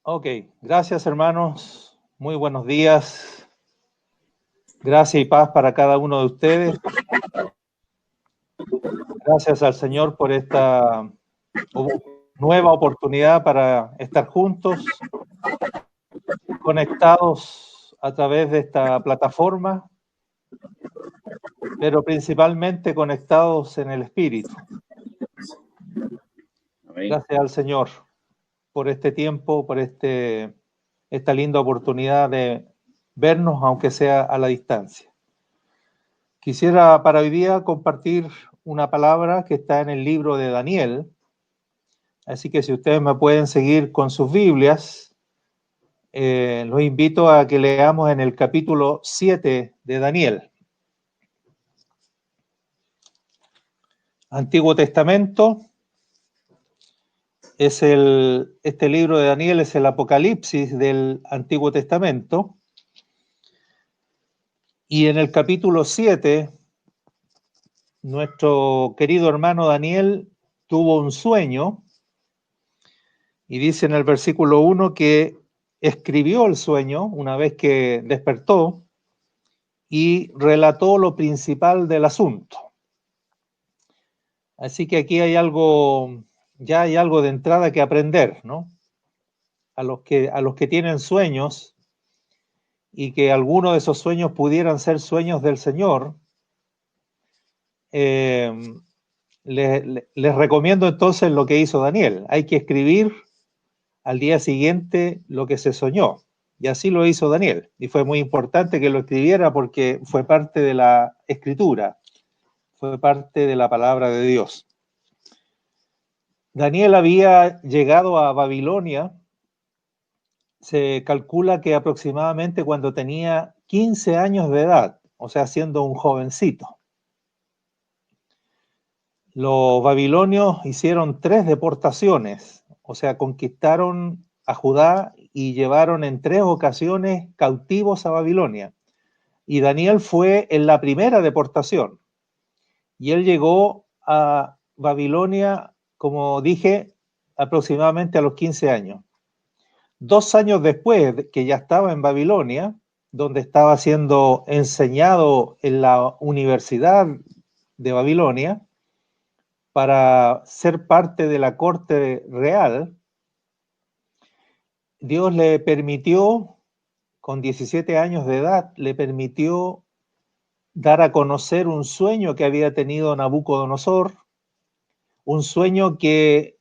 Ok, gracias hermanos, muy buenos días, gracias y paz para cada uno de ustedes. Gracias al Señor por esta nueva oportunidad para estar juntos, conectados a través de esta plataforma, pero principalmente conectados en el Espíritu. Gracias al Señor por este tiempo, por esta linda oportunidad de vernos, aunque sea a la distancia. Quisiera para hoy día compartir una palabra que está en el libro de Daniel, así que si ustedes me pueden seguir con sus Biblias, los invito a que leamos en el capítulo 7 de Daniel. Antiguo Testamento, este libro de Daniel es el Apocalipsis del Antiguo Testamento, y en el capítulo 7, nuestro querido hermano Daniel tuvo un sueño, y dice en el versículo 1 que escribió el sueño una vez que despertó y relató lo principal del asunto. Así que aquí hay algo, ya hay algo de entrada que aprender, ¿no? A los que tienen sueños y que algunos de esos sueños pudieran ser sueños del Señor, les recomiendo entonces lo que hizo Daniel. Hay que escribir al día siguiente lo que se soñó. Y así lo hizo Daniel. Y fue muy importante que lo escribiera porque fue parte de la escritura, fue parte de la palabra de Dios. Daniel había llegado a Babilonia, se calcula que aproximadamente cuando tenía 15 años de edad, o sea, siendo un jovencito. Los babilonios hicieron 3 deportaciones, o sea, conquistaron a Judá y llevaron en 3 ocasiones cautivos a Babilonia. Y Daniel fue en la primera deportación. Y él llegó a Babilonia, como dije, aproximadamente a los 15 años. 2 años después que ya estaba en Babilonia, donde estaba siendo enseñado en la Universidad de Babilonia, para ser parte de la corte real, Dios le permitió, con 17 años de edad, le permitió dar a conocer un sueño que había tenido Nabucodonosor, un sueño que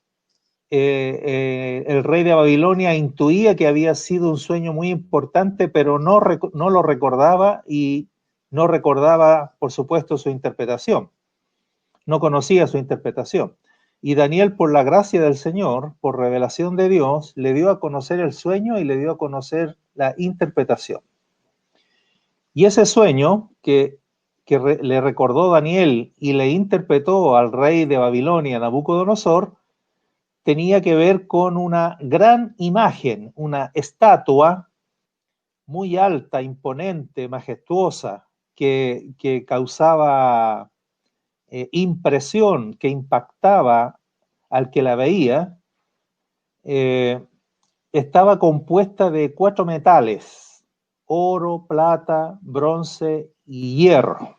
el rey de Babilonia intuía que había sido un sueño muy importante, pero no lo recordaba y no recordaba, por supuesto, su interpretación. No conocía su interpretación. Y Daniel, por la gracia del Señor, por revelación de Dios, le dio a conocer el sueño y le dio a conocer la interpretación. Y ese sueño que le recordó Daniel y le interpretó al rey de Babilonia, Nabucodonosor, tenía que ver con una gran imagen, una estatua muy alta, imponente, majestuosa, que causaba impresión, que impactaba al que la veía. Estaba compuesta de 4 metales: oro, plata, bronce y hierro.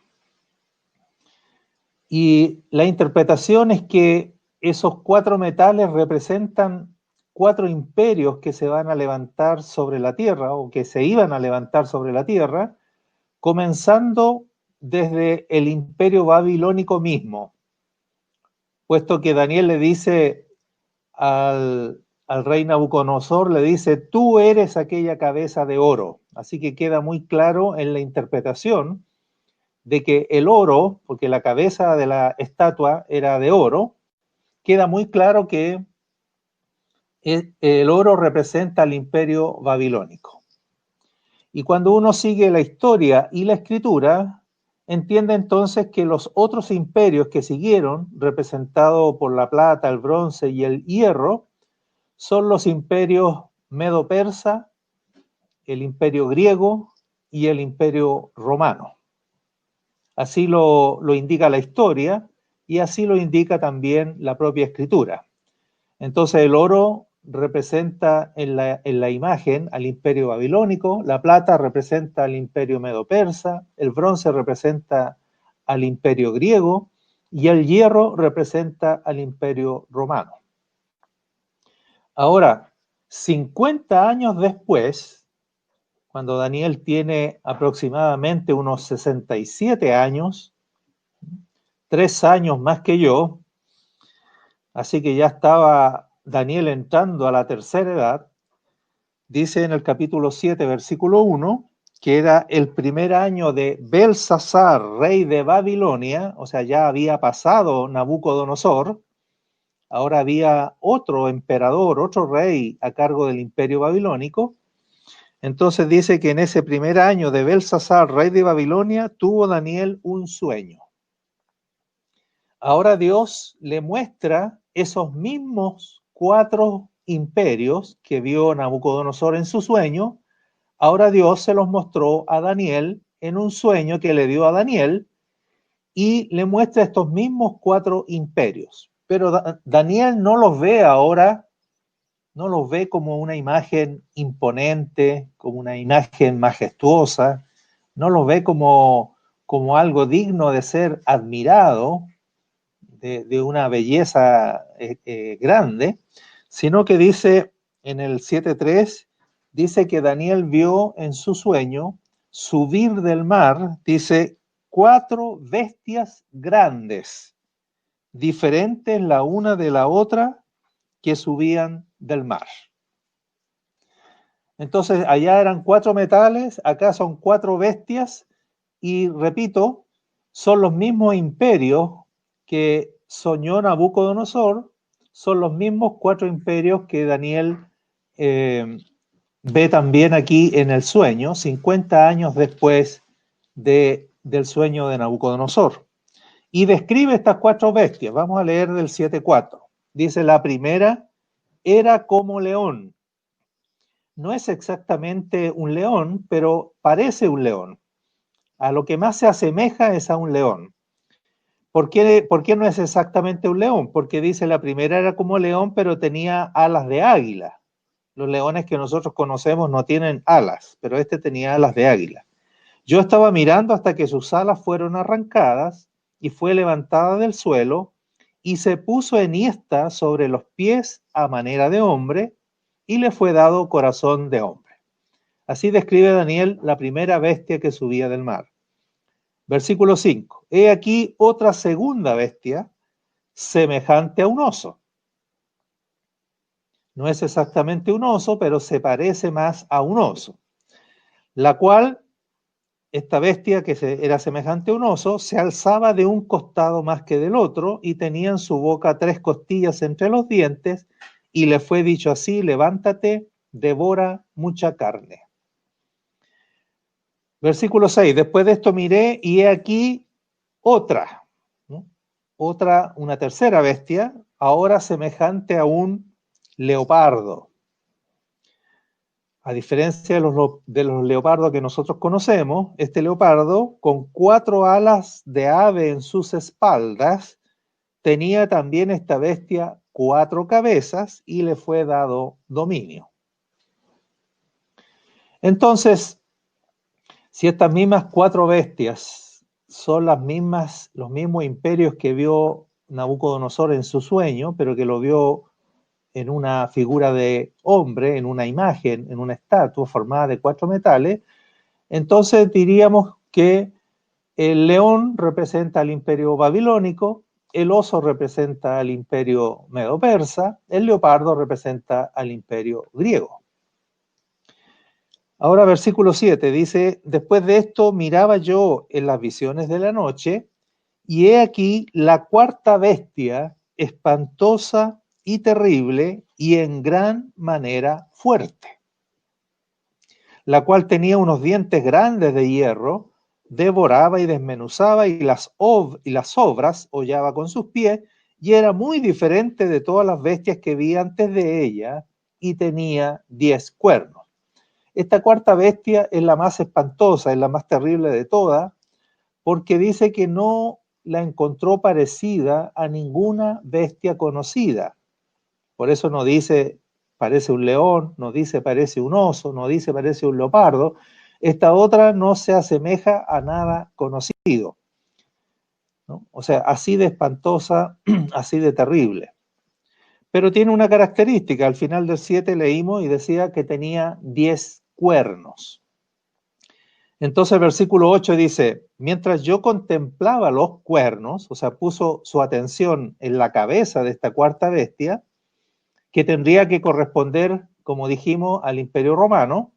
Y la interpretación es que esos 4 metales representan 4 imperios que se van a levantar sobre la tierra, o que se iban a levantar sobre la tierra, comenzando desde el imperio babilónico mismo, puesto que Daniel le dice al rey Nabucodonosor, le dice: tú eres aquella cabeza de oro. Así que queda muy claro en la interpretación de que el oro, porque la cabeza de la estatua era de oro, queda muy claro que el oro representa al imperio babilónico. Y cuando uno sigue la historia y la escritura, entiende entonces que los otros imperios que siguieron, representados por la plata, el bronce y el hierro, son los imperios medo-persa, el imperio griego y el imperio romano. Así lo indica la historia y así lo indica también la propia escritura. Entonces el oro representa en la imagen al imperio babilónico, la plata representa al imperio medo-persa, el bronce representa al imperio griego y el hierro representa al imperio romano. Ahora, 50 años después, cuando Daniel tiene aproximadamente unos 67 años, 3 años más que yo, así que ya estaba Daniel entrando a la tercera edad, dice en el capítulo 7, versículo 1, que era el primer año de Belsasar, rey de Babilonia, o sea, ya había pasado Nabucodonosor, ahora había otro emperador, otro rey a cargo del imperio babilónico. Entonces dice que en ese primer año de Belsasar, rey de Babilonia, tuvo Daniel un sueño. Ahora Dios le muestra esos mismos 4 imperios que vio Nabucodonosor en su sueño. Ahora Dios se los mostró a Daniel en un sueño que le dio a Daniel y le muestra estos mismos 4 imperios. Pero Daniel no los ve ahora, no los ve como una imagen imponente, como una imagen majestuosa, no los ve como algo digno de ser admirado, de una belleza grande, sino que dice en el 7.3, dice que Daniel vio en su sueño subir del mar, dice, 4 bestias grandes, diferentes la una de la otra, que subían del mar. Entonces, allá eran 4 metales, acá son 4 bestias, y repito, son los mismos imperios que soñó Nabucodonosor, son los mismos 4 imperios que Daniel ve también aquí en el sueño, 50 años después del sueño de Nabucodonosor. Y describe estas 4 bestias. Vamos a leer del 7.4. Dice, la primera era como león. No es exactamente un león, pero parece un león. A lo que más se asemeja es a un león. ¿Por qué no es exactamente un león? Porque dice la primera era como león, pero tenía alas de águila. Los leones que nosotros conocemos no tienen alas, pero este tenía alas de águila. Yo estaba mirando hasta que sus alas fueron arrancadas y fue levantada del suelo y se puso enhiesta sobre los pies a manera de hombre y le fue dado corazón de hombre. Así describe Daniel la primera bestia que subía del mar. Versículo 5. He aquí otra segunda bestia semejante a un oso. No es exactamente un oso, pero se parece más a un oso. La cual, esta bestia que era semejante a un oso, se alzaba de un costado más que del otro y tenía en su boca 3 costillas entre los dientes y le fue dicho así, levántate, devora mucha carne. Versículo 6, después de esto miré y he aquí otra, ¿no? Una tercera bestia, ahora semejante a un leopardo. A diferencia de los leopardos que nosotros conocemos, este leopardo, con 4 alas de ave en sus espaldas, tenía también esta bestia 4 cabezas y le fue dado dominio. Entonces, si estas mismas 4 bestias son los mismos imperios que vio Nabucodonosor en su sueño, pero que lo vio en una figura de hombre, en una imagen, en una estatua formada de 4 metales, entonces diríamos que el león representa al imperio babilónico, el oso representa al imperio medo-persa, el leopardo representa al imperio griego. Ahora versículo 7 dice, después de esto miraba yo en las visiones de la noche, y he aquí la 4ª bestia, espantosa y terrible, y en gran manera fuerte, la cual tenía unos dientes grandes de hierro, devoraba y desmenuzaba, y las sobras hollaba con sus pies, y era muy diferente de todas las bestias que vi antes de ella, y tenía 10 cuernos. Esta 4ª bestia es la más espantosa, es la más terrible de todas, porque dice que no la encontró parecida a ninguna bestia conocida. Por eso no dice parece un león, nos dice parece un oso, nos dice parece un leopardo. Esta otra no se asemeja a nada conocido, ¿no? O sea, así de espantosa, así de terrible. Pero tiene una característica, al final del 7 leímos y decía que tenía 10 cuernos. Entonces el versículo 8 dice, mientras yo contemplaba los cuernos, o sea, puso su atención en la cabeza de esta cuarta bestia, que tendría que corresponder, como dijimos, al Imperio Romano,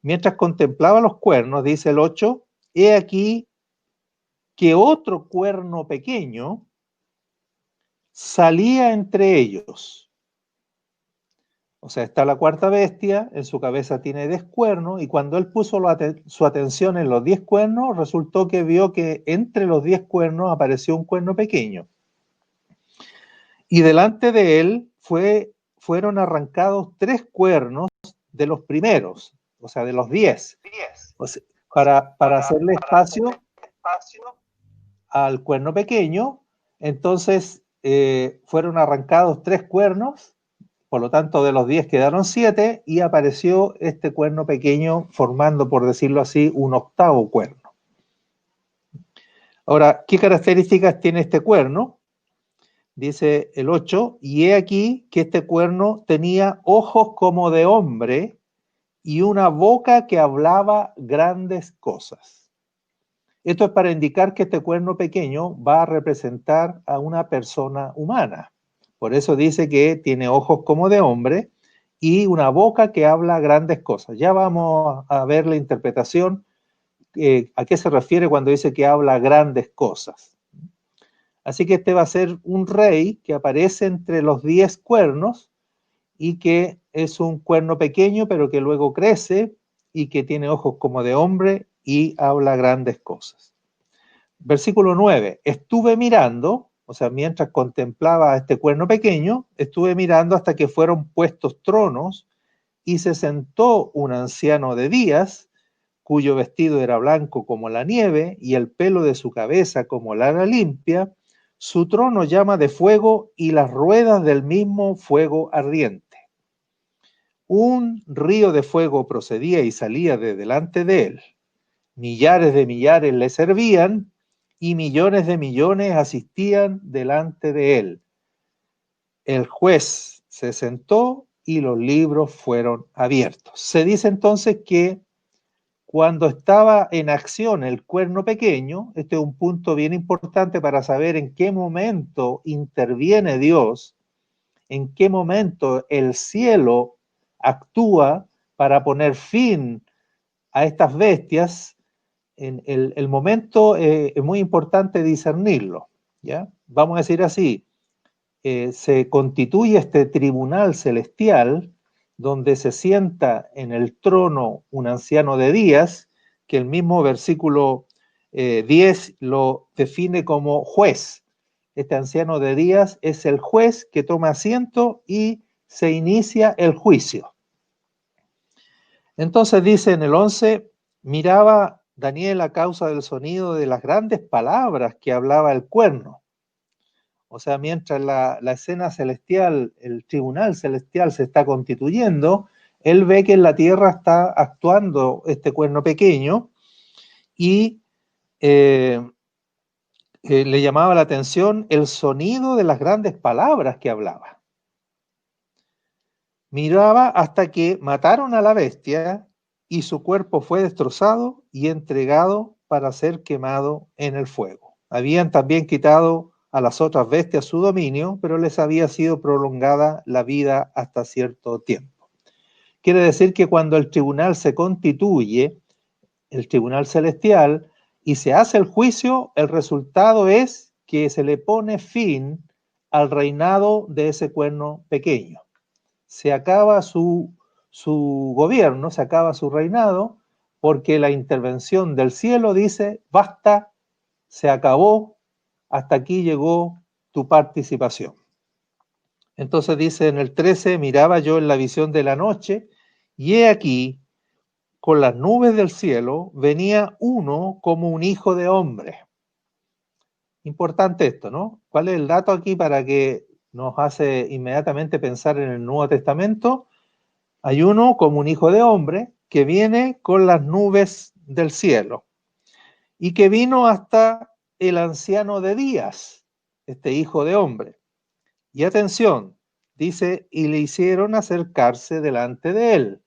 mientras contemplaba los cuernos, dice el 8, he aquí que otro cuerno pequeño salía entre ellos. O sea, está la cuarta bestia, en su cabeza tiene 10 cuernos, y cuando él puso su atención en los 10 cuernos, resultó que vio que entre los 10 cuernos apareció un cuerno pequeño. Y delante de él fueron arrancados 3 cuernos de los primeros, o sea, de los 10, o sea, para hacerle espacio al cuerno pequeño. Entonces fueron arrancados 3 cuernos. Por lo tanto, de los 10 quedaron 7 y apareció este cuerno pequeño formando, por decirlo así, un octavo cuerno. Ahora, ¿qué características tiene este cuerno? Dice el 8, y he aquí que este cuerno tenía ojos como de hombre y una boca que hablaba grandes cosas. Esto es para indicar que este cuerno pequeño va a representar a una persona humana. Por eso dice que tiene ojos como de hombre y una boca que habla grandes cosas. Ya vamos a ver la interpretación, a qué se refiere cuando dice que habla grandes cosas. Así que este va a ser un rey que aparece entre los 10 cuernos y que es un cuerno pequeño, pero que luego crece y que tiene ojos como de hombre y habla grandes cosas. Versículo 9, estuve mirando, o sea, mientras contemplaba a este cuerno pequeño, estuve mirando hasta que fueron puestos tronos y se sentó un anciano de días, cuyo vestido era blanco como la nieve y el pelo de su cabeza como lana limpia, su trono llama de fuego y las ruedas del mismo fuego ardiente. Un río de fuego procedía y salía de delante de él. Millares de millares le servían y millones de millones asistían delante de él. El juez se sentó y los libros fueron abiertos. Se dice entonces que cuando estaba en acción el cuerno pequeño, este es un punto bien importante para saber en qué momento interviene Dios, en qué momento el cielo actúa para poner fin a estas bestias. En el momento es muy importante discernirlo, ¿ya? Vamos a decir así, se constituye este tribunal celestial donde se sienta en el trono un anciano de días, que el mismo versículo 10 lo define como juez. Este anciano de días es el juez que toma asiento y se inicia el juicio. Entonces dice en el 11, miraba Daniel a causa del sonido de las grandes palabras que hablaba el cuerno. O sea, mientras la escena celestial, el tribunal celestial se está constituyendo, él ve que en la tierra está actuando este cuerno pequeño y le llamaba la atención el sonido de las grandes palabras que hablaba. Miraba hasta que mataron a la bestia y su cuerpo fue destrozado y entregado para ser quemado en el fuego. Habían también quitado a las otras bestias su dominio, pero les había sido prolongada la vida hasta cierto tiempo. Quiere decir que cuando el tribunal se constituye, el tribunal celestial, y se hace el juicio, el resultado es que se le pone fin al reinado de ese cuerno pequeño. Se acaba su gobierno, se acaba su reinado, porque la intervención del cielo dice, basta, se acabó, hasta aquí llegó tu participación. Entonces dice en el 13, miraba yo en la visión de la noche, y he aquí, con las nubes del cielo, venía uno como un hijo de hombre. Importante esto, ¿no? ¿Cuál es el dato aquí para que nos hace inmediatamente pensar en el Nuevo Testamento. Hay uno como un hijo de hombre que viene con las nubes del cielo y que vino hasta el anciano de días, este hijo de hombre. Y atención, dice, y le hicieron acercarse delante de él.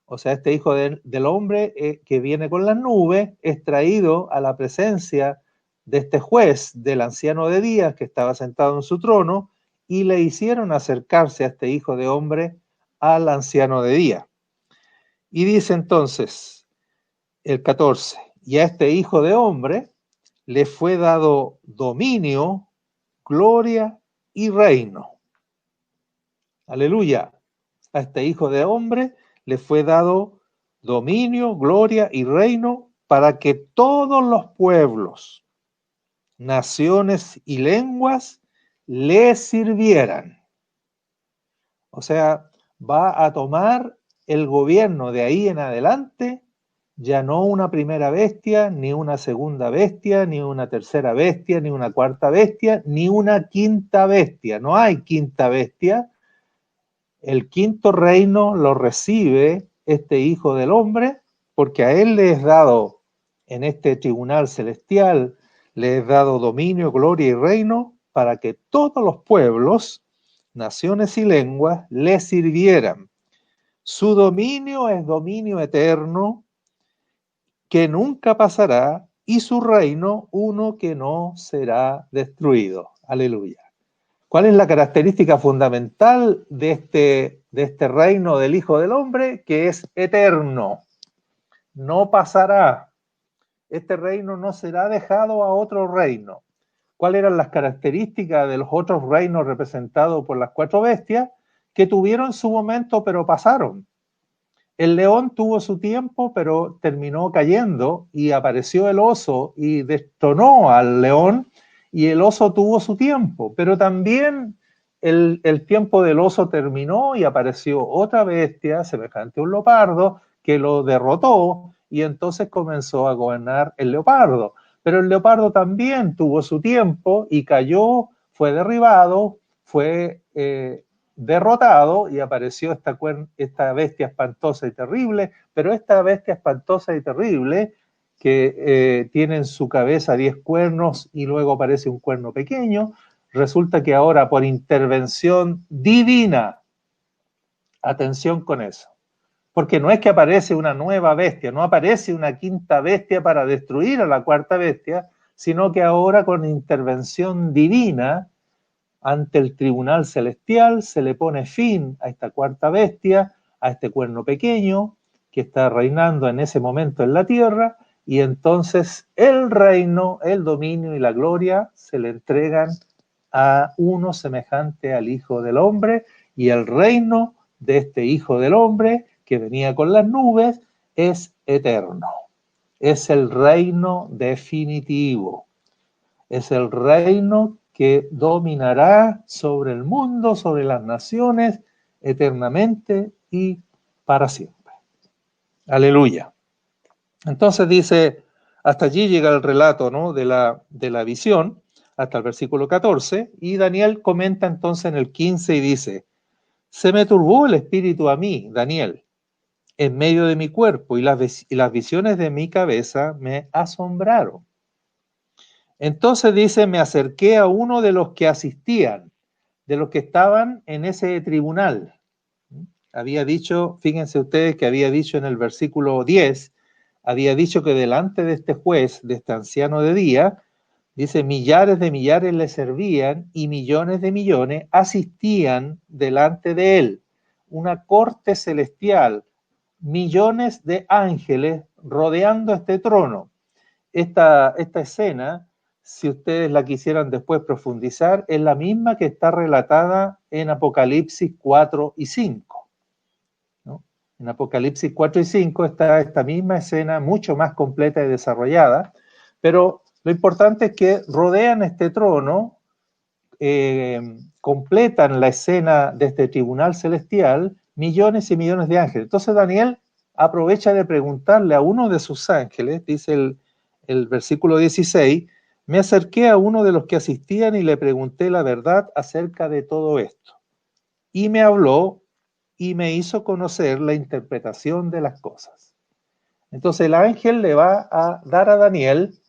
O sea, este hijo del hombre que viene con las nubes es traído a la presencia de este juez, del anciano de días que estaba sentado en su trono, y le hicieron acercarse a este hijo de hombre al anciano de días. Y dice entonces el 14, y a este hijo de hombre le fue dado dominio, gloria y reino. Aleluya. A este hijo de hombre le fue dado dominio, gloria y reino para que todos los pueblos, naciones y lenguas le sirvieran. O sea, va a tomar el gobierno de ahí en adelante, ya no una primera bestia, ni una segunda bestia, ni una tercera bestia, ni una cuarta bestia, ni una quinta bestia. No hay quinta bestia. El quinto reino lo recibe este Hijo del Hombre, porque a él le es dado en este tribunal celestial, le es dado dominio, gloria y reino para que todos los pueblos, naciones y lenguas le sirvieran. Su dominio es dominio eterno que nunca pasará y su reino uno que no será destruido. Aleluya. ¿Cuál es la característica fundamental de este reino del Hijo del Hombre? Que es eterno, no pasará. Este reino no será dejado a otro reino. ¿Cuáles eran las características de los otros reinos representados por las cuatro bestias? Que tuvieron su momento, pero pasaron. El león tuvo su tiempo, pero terminó cayendo y apareció el oso y destronó al león y el oso tuvo su tiempo, pero también el tiempo del oso terminó y apareció otra bestia semejante a un leopardo que lo derrotó y entonces comenzó a gobernar el leopardo. Pero el leopardo también tuvo su tiempo y cayó, fue derribado, fue derrotado y apareció esta bestia espantosa y terrible, pero esta bestia espantosa y terrible que tiene en su cabeza 10 cuernos y luego aparece un cuerno pequeño, resulta que ahora por intervención divina, atención con eso, porque no es que aparece una nueva bestia, no aparece una quinta bestia para destruir a la cuarta bestia, sino que ahora con intervención divina, ante el tribunal celestial se le pone fin a esta cuarta bestia, a este cuerno pequeño que está reinando en ese momento en la tierra, y entonces el reino, el dominio y la gloria se le entregan a uno semejante al Hijo del Hombre, y el reino de este Hijo del Hombre que venía con las nubes es eterno. Es el reino definitivo. Es el reino que dominará sobre el mundo, sobre las naciones, eternamente y para siempre. Aleluya. Entonces dice, hasta allí llega el relato, ¿no?, de la visión, hasta el versículo 14, y Daniel comenta entonces en el 15 y dice, se me turbó el espíritu a mí, Daniel, en medio de mi cuerpo, y las visiones de mi cabeza me asombraron. Entonces dice, me acerqué a uno de los que asistían, de los que estaban en ese tribunal. Había dicho, fíjense ustedes que había dicho en el versículo 10, había dicho que delante de este juez, de este anciano de día, dice, millares de millares le servían y millones de millones asistían delante de él. Una corte celestial, millones de ángeles rodeando este trono. Esta escena, si ustedes la quisieran después profundizar, es la misma que está relatada en Apocalipsis 4 y 5. ¿No? En Apocalipsis 4 y 5 está esta misma escena, mucho más completa y desarrollada, pero lo importante es que rodean este trono, completan la escena de este tribunal celestial, millones y millones de ángeles. Entonces Daniel aprovecha de preguntarle a uno de sus ángeles, dice el versículo 16, Me acerqué a uno de los que asistían y le pregunté la verdad acerca de todo esto. Y me habló y me hizo conocer la interpretación de las cosas. Entonces el ángel le va a dar a Daniel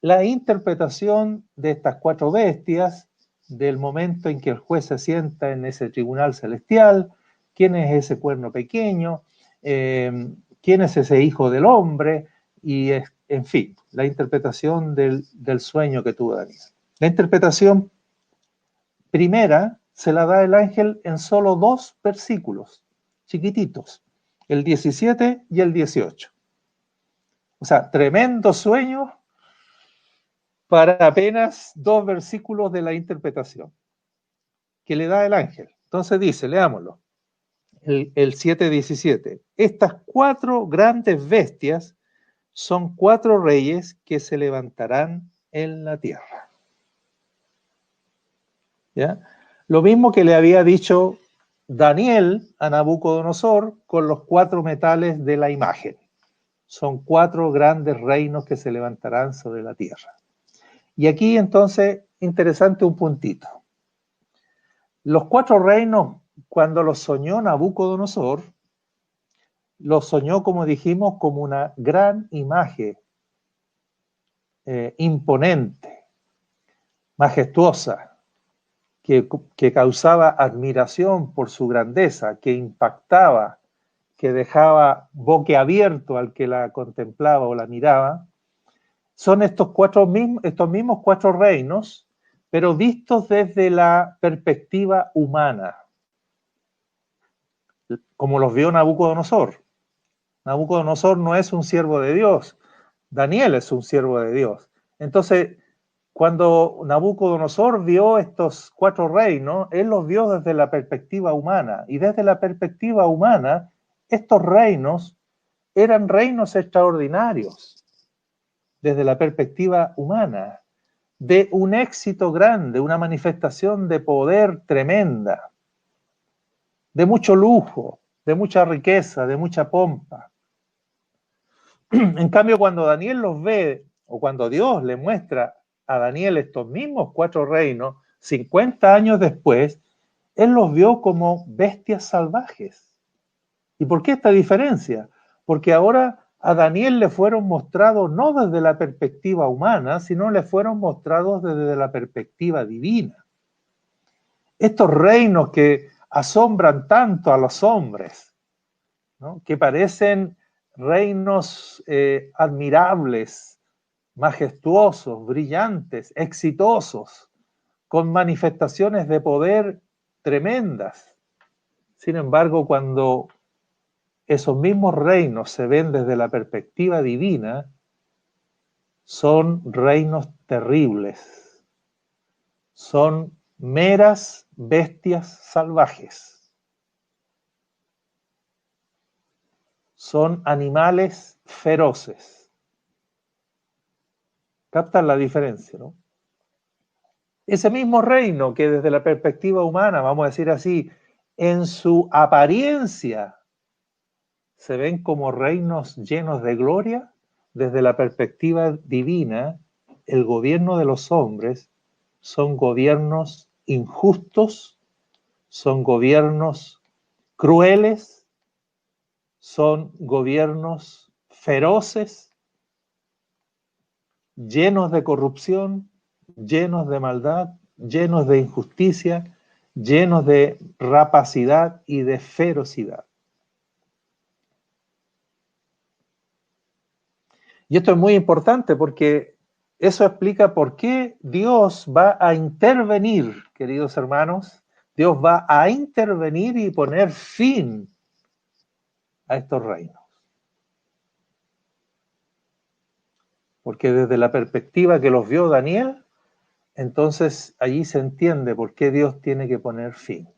la interpretación de estas 4 bestias, del momento en que el juez se sienta en ese tribunal celestial, quién es ese cuerno pequeño, quién es ese hijo del hombre, y en fin, la interpretación del sueño que tuvo Daniel. La interpretación primera se la da el ángel en solo 2 versículos, chiquititos, el 17 y el 18. O sea, tremendo sueño para apenas 2 versículos de la interpretación que le da el ángel. Entonces dice, leámoslo, el 7:17. Estas 4 grandes bestias son 4 reyes que se levantarán en la tierra. ¿Ya? Lo mismo que le había dicho Daniel a Nabucodonosor con los 4 metales de la imagen. Son 4 grandes reinos que se levantarán sobre la tierra. Y aquí entonces, interesante un puntito. Los 4 reinos, cuando los soñó Nabucodonosor, los soñó, como dijimos, como una gran imagen imponente, majestuosa, que causaba admiración por su grandeza, que impactaba, que dejaba boquiabierto al que la contemplaba o la miraba. Son estos mismos 4 reinos, pero vistos desde la perspectiva humana, como los vio Nabucodonosor. Nabucodonosor no es un siervo de Dios, Daniel es un siervo de Dios. Entonces, cuando Nabucodonosor vio estos 4 reinos, él los vio desde la perspectiva humana, y desde la perspectiva humana, estos reinos eran reinos extraordinarios, desde la perspectiva humana, de un éxito grande, una manifestación de poder tremenda, de mucho lujo, de mucha riqueza, de mucha pompa. En cambio, cuando Daniel los ve, o cuando Dios le muestra a Daniel estos mismos 4 reinos, 50 años después, él los vio como bestias salvajes. ¿Y por qué esta diferencia? Porque ahora a Daniel le fueron mostrados no desde la perspectiva humana, sino le fueron mostrados desde la perspectiva divina. Estos reinos que asombran tanto a los hombres, ¿no? Que parecen reinos admirables, majestuosos, brillantes, exitosos, con manifestaciones de poder tremendas. Sin embargo, cuando esos mismos reinos se ven desde la perspectiva divina, son reinos terribles, son meras bestias salvajes, son animales feroces. ¿Captan la diferencia, no? Ese mismo reino que desde la perspectiva humana, vamos a decir así, en su apariencia se ven como reinos llenos de gloria, desde la perspectiva divina, el gobierno de los hombres son gobiernos injustos, son gobiernos crueles, son gobiernos feroces, llenos de corrupción, llenos de maldad, llenos de injusticia, llenos de rapacidad y de ferocidad. Y esto es muy importante porque eso explica por qué Dios va a intervenir, queridos hermanos. Dios va a intervenir y poner fin a estos reinos. Porque desde la perspectiva que los vio Daniel, entonces allí se entiende por qué Dios tiene que poner fin.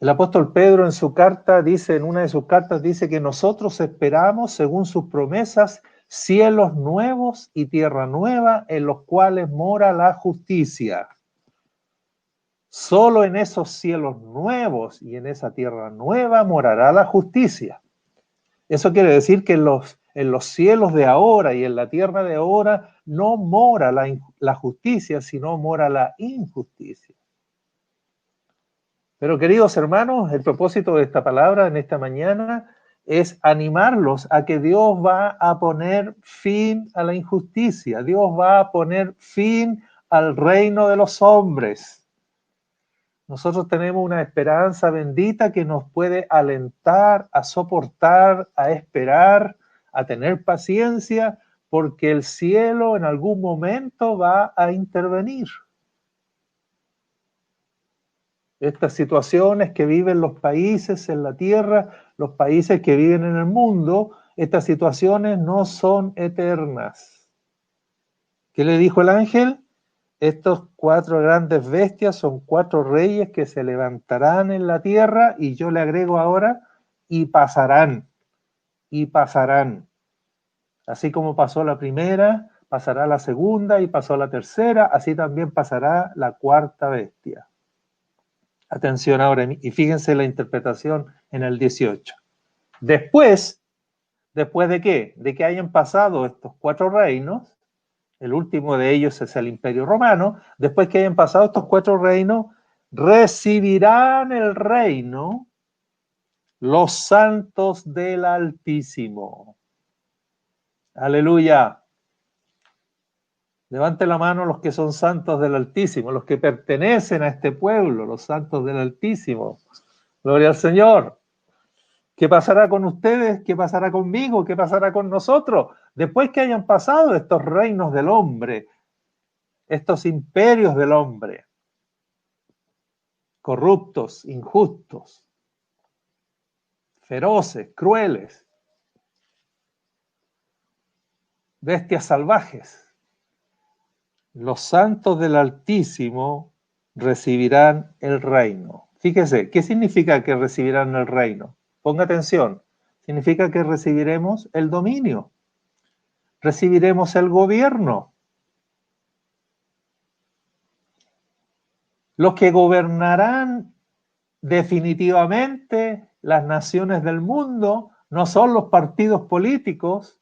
El apóstol Pedro en su carta dice, en una de sus cartas dice que nosotros esperamos, según sus promesas, cielos nuevos y tierra nueva en los cuales mora la justicia. Solo en esos cielos nuevos y en esa tierra nueva morará la justicia. Eso quiere decir que En los cielos de ahora y en la tierra de ahora no mora la justicia, sino mora la injusticia. Pero queridos hermanos, el propósito de esta palabra en esta mañana es animarlos a que Dios va a poner fin a la injusticia. Dios va a poner fin al reino de los hombres. Nosotros tenemos una esperanza bendita que nos puede alentar a soportar, a esperar, a tener paciencia, porque el cielo en algún momento va a intervenir. Estas situaciones que viven los países en la tierra, los países que viven en el mundo, estas situaciones no son eternas. ¿Qué le dijo el ángel? Estos 4 grandes bestias son 4 reyes que se levantarán en la tierra, y yo le agrego ahora, y pasarán, y pasarán. Así como pasó la primera, pasará la segunda, y pasó la tercera, así también pasará la 4ª bestia. Atención ahora, y fíjense la interpretación en el 18. ¿Después de qué? De que hayan pasado estos 4 reinos, el último de ellos es el Imperio Romano, después que hayan pasado estos 4 reinos, recibirán el reino los santos del Altísimo. Aleluya. Levante la mano los que son santos del Altísimo, los que pertenecen a este pueblo, los santos del Altísimo. Gloria al Señor. ¿Qué pasará con ustedes? ¿Qué pasará conmigo? ¿Qué pasará con nosotros? Después que hayan pasado estos reinos del hombre, estos imperios del hombre, corruptos, injustos, feroces, crueles, bestias salvajes, los santos del Altísimo recibirán el reino. Fíjese, ¿qué significa que recibirán el reino? Ponga atención, significa que recibiremos el dominio, recibiremos el gobierno. Los que gobernarán definitivamente las naciones del mundo no son los partidos políticos,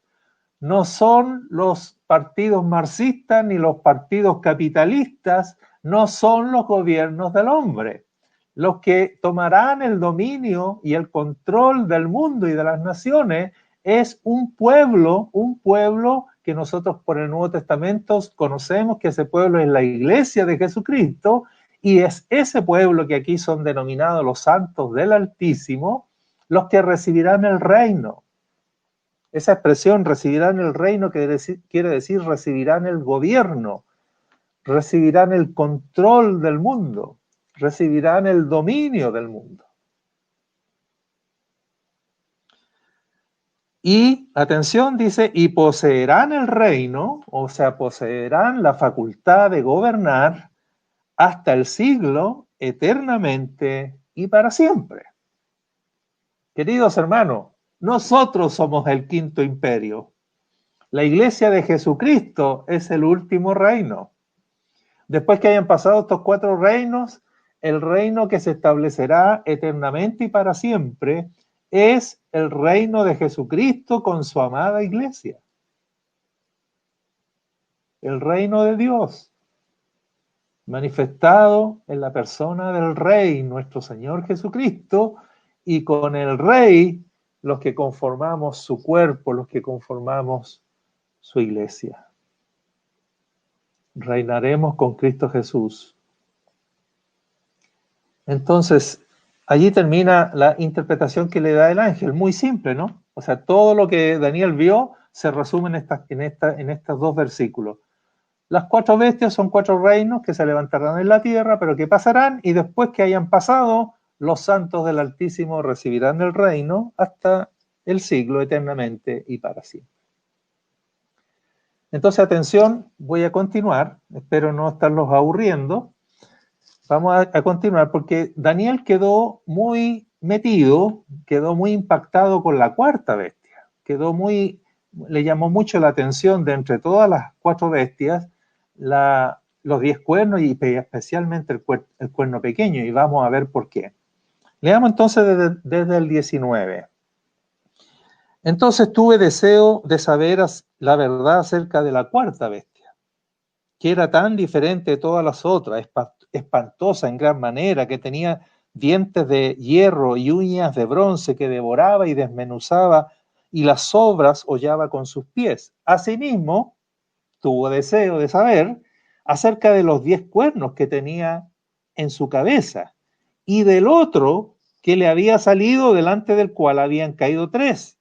no son los partidos marxistas ni los partidos capitalistas, no son los gobiernos del hombre. Los que tomarán el dominio y el control del mundo y de las naciones es un pueblo que nosotros por el Nuevo Testamento conocemos que ese pueblo es la iglesia de Jesucristo, y es ese pueblo que aquí son denominados los santos del Altísimo, los que recibirán el reino. Esa expresión, recibirán el reino, quiere decir recibirán el gobierno, recibirán el control del mundo, recibirán el dominio del mundo. Y, atención, dice, y poseerán el reino, o sea, poseerán la facultad de gobernar hasta el siglo, eternamente y para siempre. Queridos hermanos, nosotros somos el 5º imperio. La iglesia de Jesucristo es el último reino. Después que hayan pasado estos 4 reinos, el reino que se establecerá eternamente y para siempre es el reino de Jesucristo con su amada iglesia. El reino de Dios, manifestado en la persona del Rey, nuestro Señor Jesucristo, y con el Rey los que conformamos su cuerpo, los que conformamos su iglesia. Reinaremos con Cristo Jesús. Entonces, allí termina la interpretación que le da el ángel, muy simple, ¿no? O sea, todo lo que Daniel vio se resume en estos 2 versículos. Las 4 bestias son 4 reinos que se levantarán en la tierra, pero que pasarán, y después que hayan pasado, los santos del Altísimo recibirán el reino hasta el siglo, eternamente y para siempre. Entonces, atención, voy a continuar, espero no estarlos aburriendo. Vamos a continuar porque Daniel quedó muy metido, quedó muy impactado con la 4ª bestia, le llamó mucho la atención de entre todas las 4 bestias, los 10 cuernos y especialmente el cuerno pequeño, y vamos a ver por qué. Leamos entonces desde el 19. Entonces tuve deseo de saber la verdad acerca de la cuarta bestia, que era tan diferente de todas las otras, espantosa en gran manera, que tenía dientes de hierro y uñas de bronce, que devoraba y desmenuzaba, y las sobras hollaba con sus pies. Asimismo, tuvo deseo de saber acerca de los 10 cuernos que tenía en su cabeza, y del otro que le había salido, delante del cual habían caído 3.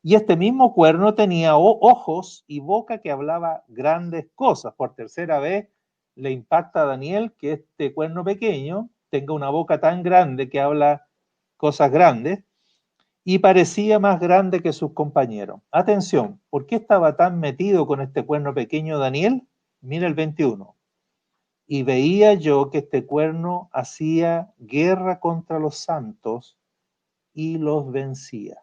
Y este mismo cuerno tenía ojos y boca que hablaba grandes cosas. Por tercera vez le impacta a Daniel que este cuerno pequeño tenga una boca tan grande que habla cosas grandes, y parecía más grande que sus compañeros. Atención, ¿por qué estaba tan metido con este cuerno pequeño Daniel? Mira el 21. Y veía yo que este cuerno hacía guerra contra los santos y los vencía.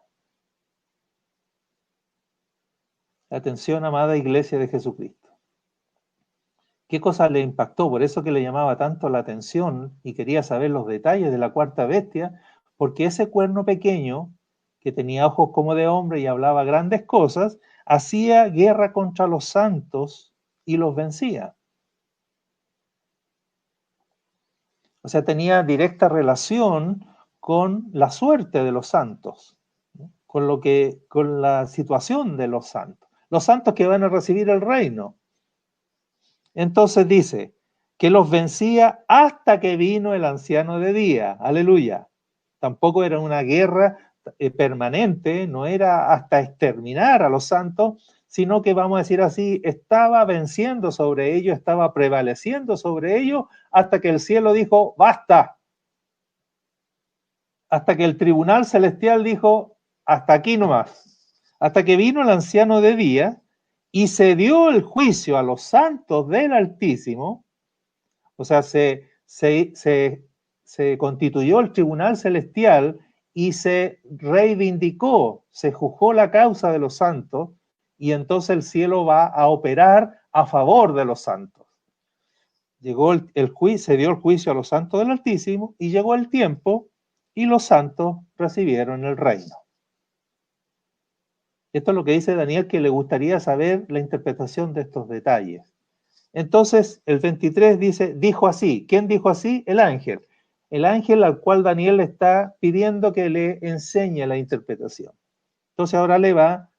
Atención, amada Iglesia de Jesucristo. ¿Qué cosa le impactó? Por eso que le llamaba tanto la atención y quería saber los detalles de la cuarta bestia, porque ese cuerno pequeño, que tenía ojos como de hombre y hablaba grandes cosas, hacía guerra contra los santos y los vencía. O sea, tenía directa relación con la suerte de los santos, ¿no? con la situación de los santos que van a recibir el reino. Entonces dice que los vencía hasta que vino el anciano de día. Aleluya. Tampoco era una guerra permanente, no era hasta exterminar a los santos, sino que, vamos a decir así, estaba venciendo sobre ellos, estaba prevaleciendo sobre ellos hasta que el cielo dijo, basta. Hasta que el tribunal celestial dijo, hasta aquí nomás. Hasta que vino el anciano de día y se dio el juicio a los santos del Altísimo. O sea, se constituyó el tribunal celestial y se reivindicó, se juzgó la causa de los santos, y entonces el cielo va a operar a favor de los santos. Llegó el juicio, se dio el juicio a los santos del Altísimo, y llegó el tiempo y los santos recibieron el reino. Esto es lo que dice Daniel, que le gustaría saber la interpretación de estos detalles. Entonces, el 23 dice, dijo así. ¿Quién dijo así? El ángel. El ángel al cual Daniel le está pidiendo que le enseñe la interpretación. Entonces ahora le va,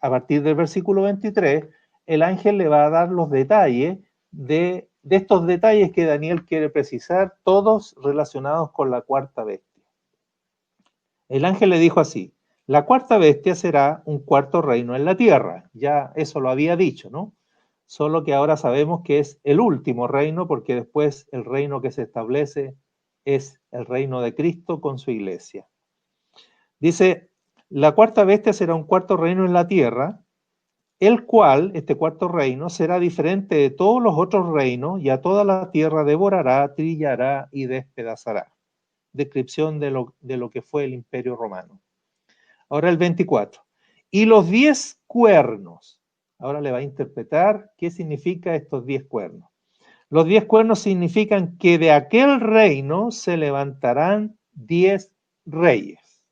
a partir del versículo 23, el ángel le va a dar los detalles de estos detalles que Daniel quiere precisar, todos relacionados con la cuarta bestia. El ángel le dijo así, la cuarta bestia será un cuarto reino en la tierra. Ya eso lo había dicho, ¿no? Solo que ahora sabemos que es el último reino, porque después el reino que se establece es el reino de Cristo con su iglesia. Dice, la cuarta bestia será un cuarto reino en la tierra, el cual, este cuarto reino, será diferente de todos los otros reinos, y a toda la tierra devorará, trillará y despedazará. Descripción de lo que fue el Imperio Romano. Ahora el 24. Y los 10 cuernos. Ahora le va a interpretar qué significa estos 10 cuernos. Los 10 cuernos significan que de aquel reino se levantarán 10 reyes.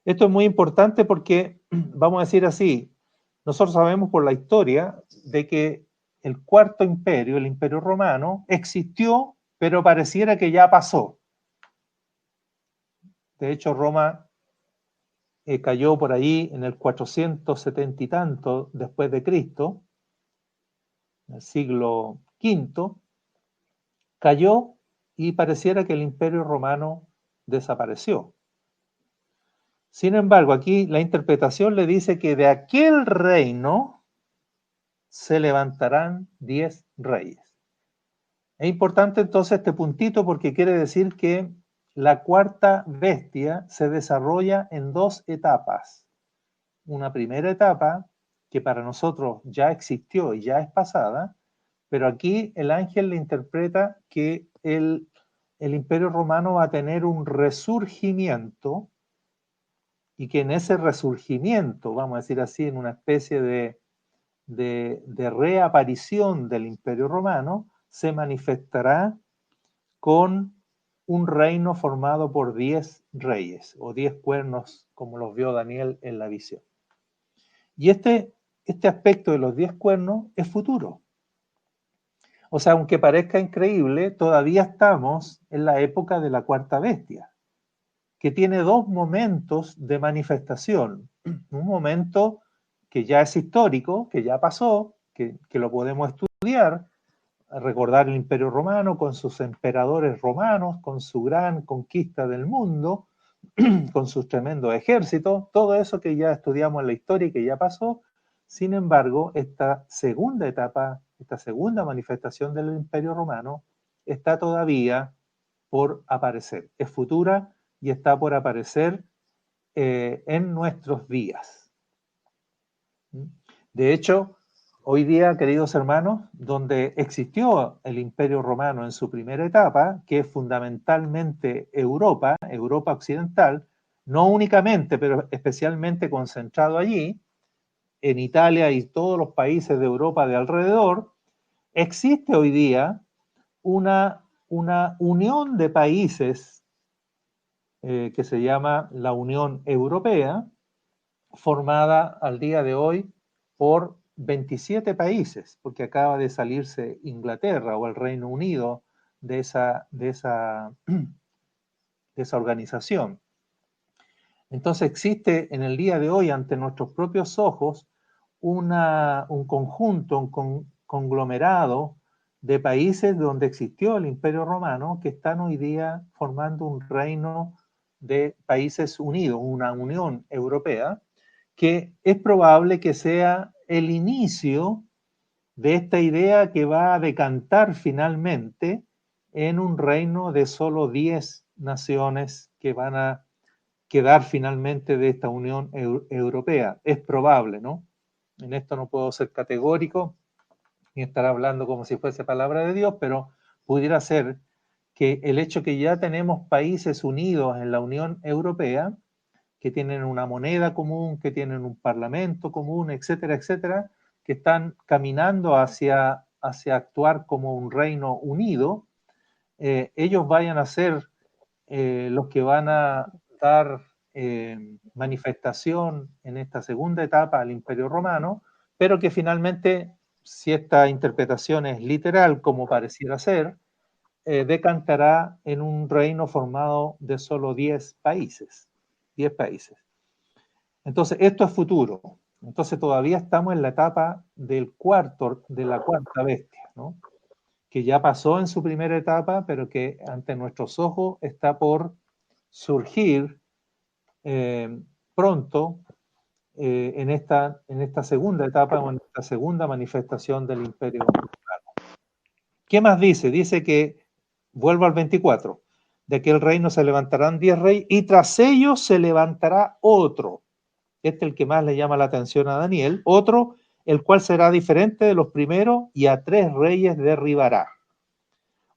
Esto es muy importante porque, vamos a decir así, nosotros sabemos por la historia de que el cuarto imperio, el Imperio Romano, existió, pero pareciera que ya pasó. De hecho, Roma cayó por ahí en el 470 y tanto después de Cristo, en el siglo V, cayó y pareciera que el Imperio Romano desapareció. Sin embargo, aquí la interpretación le dice que de aquel reino se levantarán 10 reyes. Es importante entonces este puntito porque quiere decir que la cuarta bestia se desarrolla en 2 etapas. Una primera etapa que para nosotros ya existió y ya es pasada, pero aquí el ángel le interpreta que el Imperio Romano va a tener un resurgimiento, y que en ese resurgimiento, vamos a decir así, en una especie de reaparición del Imperio Romano, se manifestará con un reino formado por 10 reyes o 10 cuernos, como los vio Daniel en la visión. Y este aspecto de los 10 cuernos es futuro. O sea, aunque parezca increíble, todavía estamos en la época de la cuarta bestia, que tiene dos momentos de manifestación. Un momento que ya es histórico, que ya pasó, que lo podemos estudiar, recordar el Imperio Romano con sus emperadores romanos, con su gran conquista del mundo, con sus tremendos ejércitos, todo eso que ya estudiamos en la historia y que ya pasó. Sin embargo, esta segunda etapa, esta segunda manifestación del Imperio Romano está todavía por aparecer, es futura y está por aparecer en nuestros días. De hecho, hoy día, queridos hermanos, donde existió el Imperio Romano en su primera etapa, que es fundamentalmente Europa, Europa occidental, no únicamente, pero especialmente concentrado allí, en Italia y todos los países de Europa de alrededor, existe hoy día una unión de países que se llama la Unión Europea, formada al día de hoy por 27 países, porque acaba de salirse Inglaterra o el Reino Unido de esa organización. Entonces existe en el día de hoy, ante nuestros propios ojos, un conjunto, un conglomerado de países donde existió el Imperio Romano que están hoy día formando un reino de países unidos, una Unión Europea, que es probable que sea el inicio de esta idea que va a decantar finalmente en un reino de solo 10 naciones que van a quedar finalmente de esta Unión Europea. Es probable, ¿no? En esto no puedo ser categórico ni estar hablando como si fuese palabra de Dios, pero pudiera ser que el hecho que ya tenemos países unidos en la Unión Europea, que tienen una moneda común, que tienen un parlamento común, etcétera, etcétera, que están caminando hacia actuar como un reino unido, ellos vayan a ser los que van a dar manifestación en esta segunda etapa al Imperio Romano, pero que finalmente, si esta interpretación es literal, como pareciera ser, decantará en un reino formado de solo 10 países. 10 países. Entonces, esto es futuro. Entonces, todavía estamos en la etapa de la cuarta bestia, ¿no? Que ya pasó en su primera etapa, pero que ante nuestros ojos está por surgir pronto en esta segunda etapa o en esta segunda manifestación del Imperio Romano. ¿Qué más dice? Dice que, vuelvo al 24, de aquel reino se levantarán 10 reyes y tras ellos se levantará otro. Este es el que más le llama la atención a Daniel. Otro, el cual será diferente de los primeros y a 3 reyes derribará.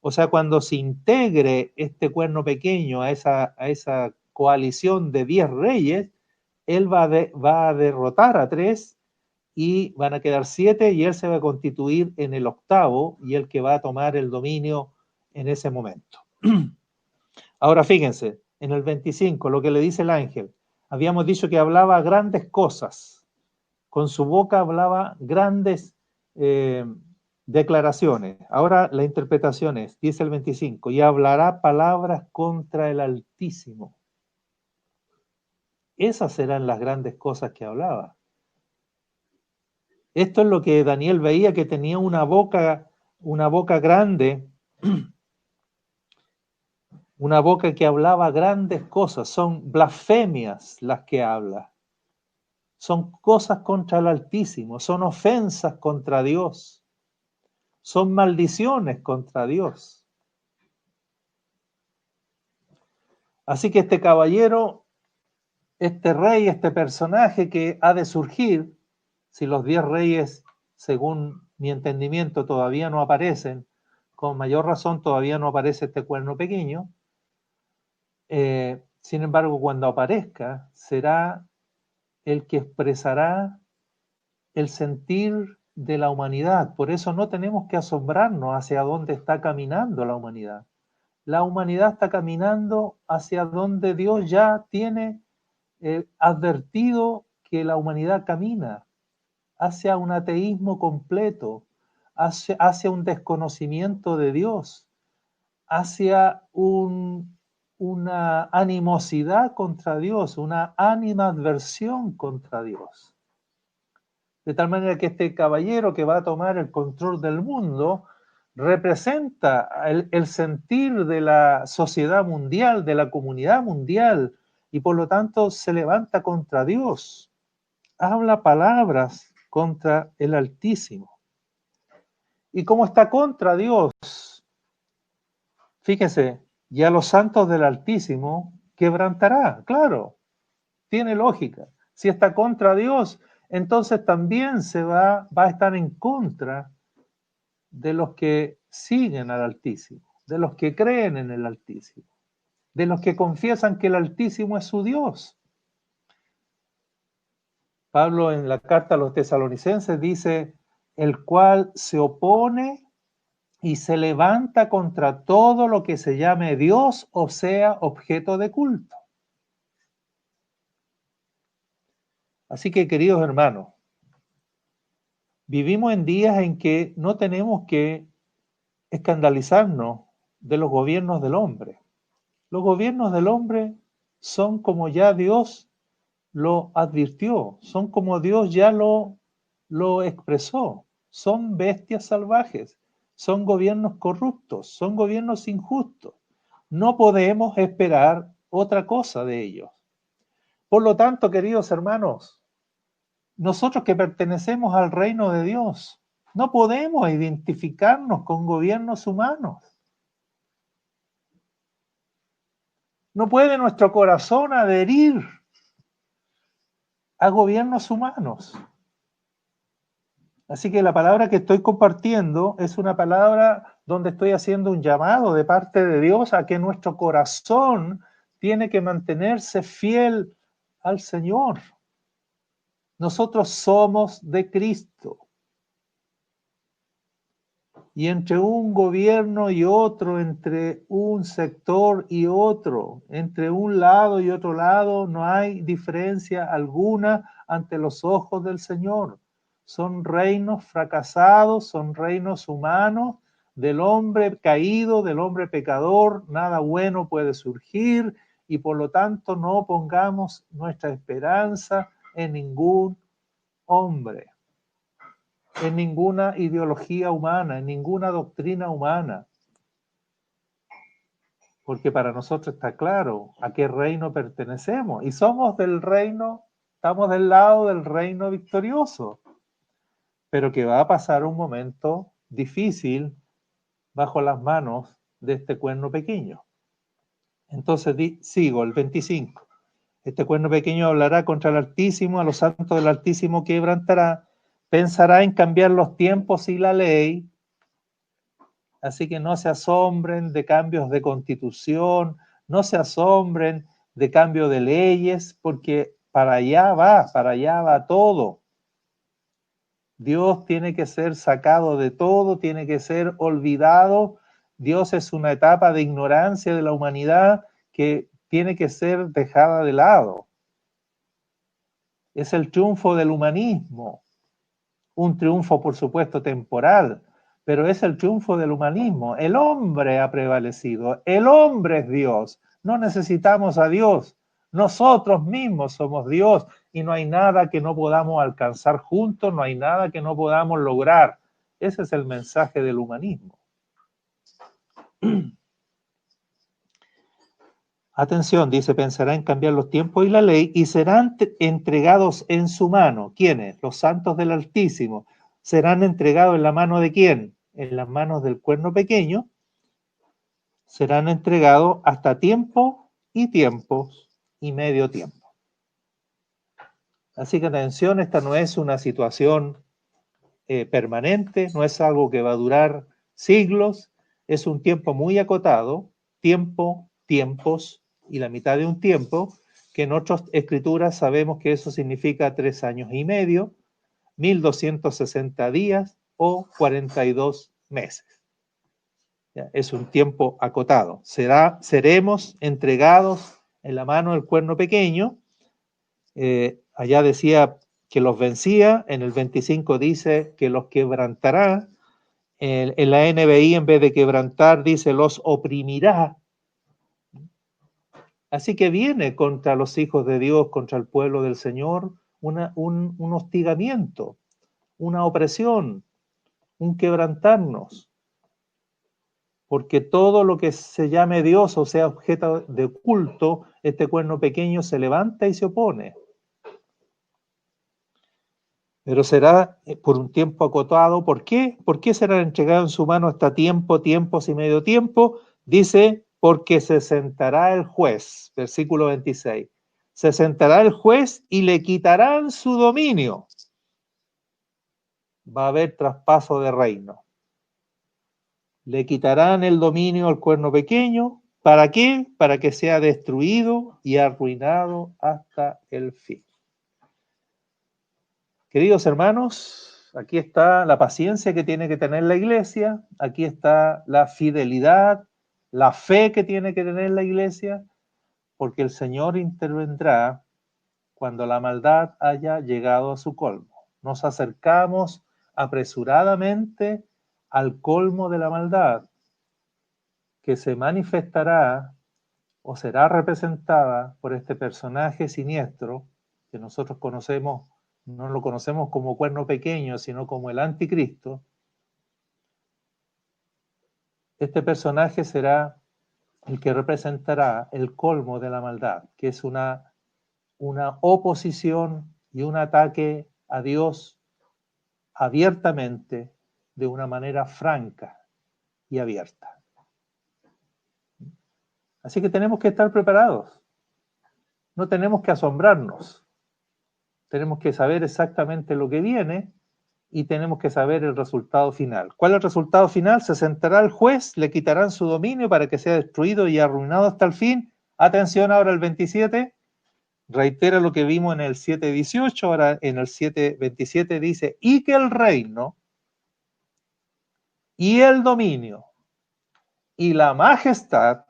O sea, cuando se integre este cuerno pequeño a esa coalición de 10 reyes, él va a derrotar a 3 y van a quedar 7 y él se va a constituir en el octavo y el que va a tomar el dominio en ese momento. Ahora fíjense, en el 25, lo que le dice el ángel, habíamos dicho que hablaba grandes cosas, con su boca hablaba grandes declaraciones. Ahora la interpretación es, dice el 25, y hablará palabras contra el Altísimo. Esas serán las grandes cosas que hablaba. Esto es lo que Daniel veía, que tenía una boca grande, una boca que hablaba grandes cosas, son blasfemias las que habla, son cosas contra el Altísimo, son ofensas contra Dios, son maldiciones contra Dios. Así que este caballero, este rey, este personaje que ha de surgir, si los 10 reyes, según mi entendimiento, todavía no aparecen, con mayor razón todavía no aparece este cuerno pequeño, sin embargo, cuando aparezca, será el que expresará el sentir de la humanidad. Por eso no tenemos que asombrarnos hacia dónde está caminando la humanidad. La humanidad está caminando hacia donde Dios ya tiene advertido que la humanidad camina, hacia un ateísmo completo, hacia un desconocimiento de Dios, hacia una animosidad contra Dios, una animadversión contra Dios. De tal manera que este caballero que va a tomar el control del mundo representa el sentir de la sociedad mundial, de la comunidad mundial, y por lo tanto se levanta contra Dios. Habla palabras contra el Altísimo. Y como está contra Dios, fíjense, y a los santos del Altísimo quebrantará. Claro, tiene lógica. Si está contra Dios, entonces también va a estar en contra de los que siguen al Altísimo, de los que creen en el Altísimo, de los que confiesan que el Altísimo es su Dios. Pablo en la carta a los tesalonicenses dice, el cual se opone y se levanta contra todo lo que se llame Dios o sea objeto de culto. Así que, queridos hermanos, vivimos en días en que no tenemos que escandalizarnos de los gobiernos del hombre. Los gobiernos del hombre son como ya Dios lo advirtió, son como Dios ya lo expresó, son bestias salvajes, son gobiernos corruptos, son gobiernos injustos. No podemos esperar otra cosa de ellos. Por lo tanto, queridos hermanos, nosotros que pertenecemos al reino de Dios, no podemos identificarnos con gobiernos humanos. No puede nuestro corazón adherir a gobiernos humanos. Así que la palabra que estoy compartiendo es una palabra donde estoy haciendo un llamado de parte de Dios a que nuestro corazón tiene que mantenerse fiel al Señor. Nosotros somos de Cristo. Y entre un gobierno y otro, entre un sector y otro, entre un lado y otro lado, no hay diferencia alguna ante los ojos del Señor. Son reinos fracasados, son reinos humanos, del hombre caído, del hombre pecador, nada bueno puede surgir y por lo tanto no pongamos nuestra esperanza en ningún hombre, en ninguna ideología humana, en ninguna doctrina humana. Porque para nosotros está claro a qué reino pertenecemos y somos del reino, estamos del lado del reino victorioso, pero que va a pasar un momento difícil bajo las manos de este cuerno pequeño. Entonces sigo, el 25. Este cuerno pequeño hablará contra el Altísimo, a los santos del Altísimo quebrantará, pensará en cambiar los tiempos y la ley. Así que no se asombren de cambios de constitución, no se asombren de cambio de leyes, porque para allá va todo. Dios tiene que ser sacado de todo, tiene que ser olvidado. Dios es una etapa de ignorancia de la humanidad que tiene que ser dejada de lado. Es el triunfo del humanismo, un triunfo por supuesto temporal, pero es el triunfo del humanismo. El hombre ha prevalecido, el hombre es Dios, no necesitamos a Dios, nosotros mismos somos Dios y no hay nada que no podamos alcanzar juntos, no hay nada que no podamos lograr. Ese es el mensaje del humanismo. Atención, dice, pensará en cambiar los tiempos y la ley y serán entregados en su mano. ¿Quiénes? Los santos del Altísimo. ¿Serán entregados en la mano de quién? En las manos del cuerno pequeño. Serán entregados hasta tiempo y tiempos y medio tiempo. Así que atención, esta no es una situación permanente, no es algo que va a durar siglos, es un tiempo muy acotado, tiempo, tiempos y la mitad de un tiempo, que en otras escrituras sabemos que eso significa 3 años y medio, 1260 días o 42 meses. ¿Ya? Es un tiempo acotado. Seremos entregados en la mano del cuerno pequeño. Allá decía que los vencía, en el 25 dice que los quebrantará, en la NBI en vez de quebrantar dice los oprimirá. Así que viene contra los hijos de Dios, contra el pueblo del Señor, un hostigamiento, una opresión, un quebrantarnos, porque todo lo que se llame Dios o sea objeto de culto, este cuerno pequeño se levanta y se opone. Pero será por un tiempo acotado. ¿Por qué? ¿Por qué será entregado en su mano hasta tiempos y medio tiempo? Dice, porque se sentará el juez, versículo 26. Se sentará el juez y le quitarán su dominio. Va a haber traspaso de reino. Le quitarán el dominio al cuerno pequeño. ¿Para qué? Para que sea destruido y arruinado hasta el fin. Queridos hermanos, aquí está la paciencia que tiene que tener la iglesia, aquí está la fidelidad, la fe que tiene que tener la iglesia, porque el Señor intervendrá cuando la maldad haya llegado a su colmo. Nos acercamos apresuradamente al colmo de la maldad, que se manifestará o será representada por este personaje siniestro que nosotros conocemos, no lo conocemos como cuerno pequeño, sino como el anticristo. Este personaje será el que representará el colmo de la maldad, que es una oposición y un ataque a Dios abiertamente, de una manera franca y abierta. Así que tenemos que estar preparados. No tenemos que asombrarnos. Tenemos que saber exactamente lo que viene y tenemos que saber el resultado final. ¿Cuál es el resultado final? Se sentará el juez, le quitarán su dominio para que sea destruido y arruinado hasta el fin. Atención ahora el 27, reitera lo que vimos en el 7:18, ahora en el 7:27 dice, y que el reino y el dominio y la majestad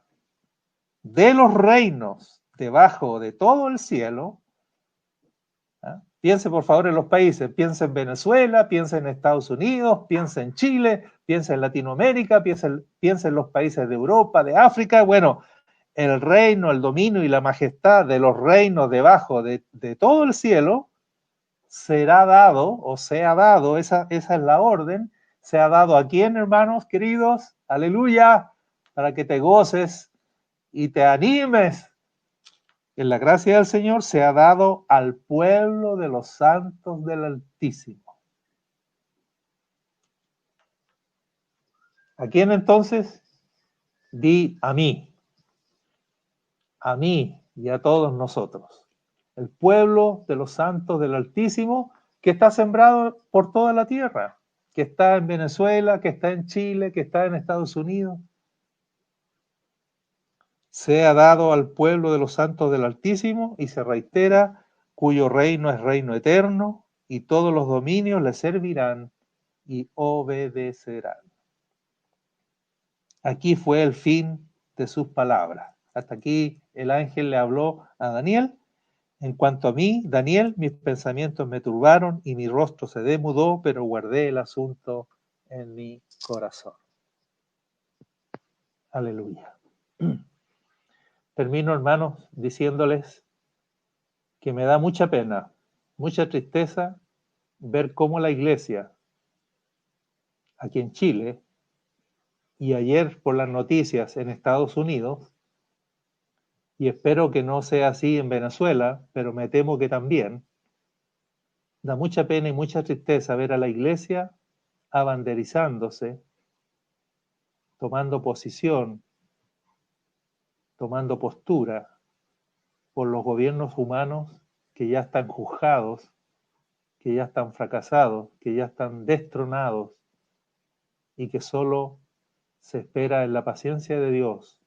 de los reinos debajo de todo el cielo. Piense por favor en los países, piensa en Venezuela, piensa en Estados Unidos, piensa en Chile, piensa en Latinoamérica, piensa en los países de Europa, de África. Bueno, el reino, el dominio y la majestad de los reinos debajo de todo el cielo será dado, o sea dado, esa es la orden, se ha dado a quién, hermanos queridos, aleluya, para que te goces y te animes. En la gracia del Señor se ha dado al pueblo de los santos del Altísimo. ¿A quién entonces? Di a mí y a todos nosotros. El pueblo de los santos del Altísimo que está sembrado por toda la tierra, que está en Venezuela, que está en Chile, que está en Estados Unidos. Se ha dado al pueblo de los santos del Altísimo y se reitera, cuyo reino es reino eterno y todos los dominios le servirán y obedecerán. Aquí fue el fin de sus palabras. Hasta aquí el ángel le habló a Daniel. En cuanto a mí, Daniel, mis pensamientos me turbaron y mi rostro se demudó, pero guardé el asunto en mi corazón. Aleluya. Termino, hermanos, diciéndoles que me da mucha pena, mucha tristeza ver cómo la iglesia, aquí en Chile, y ayer por las noticias en Estados Unidos, y espero que no sea así en Venezuela, pero me temo que también, da mucha pena y mucha tristeza ver a la iglesia abanderizándose, tomando posición, tomando postura por los gobiernos humanos que ya están juzgados, que ya están fracasados, que ya están destronados y que solo se espera en la paciencia de Dios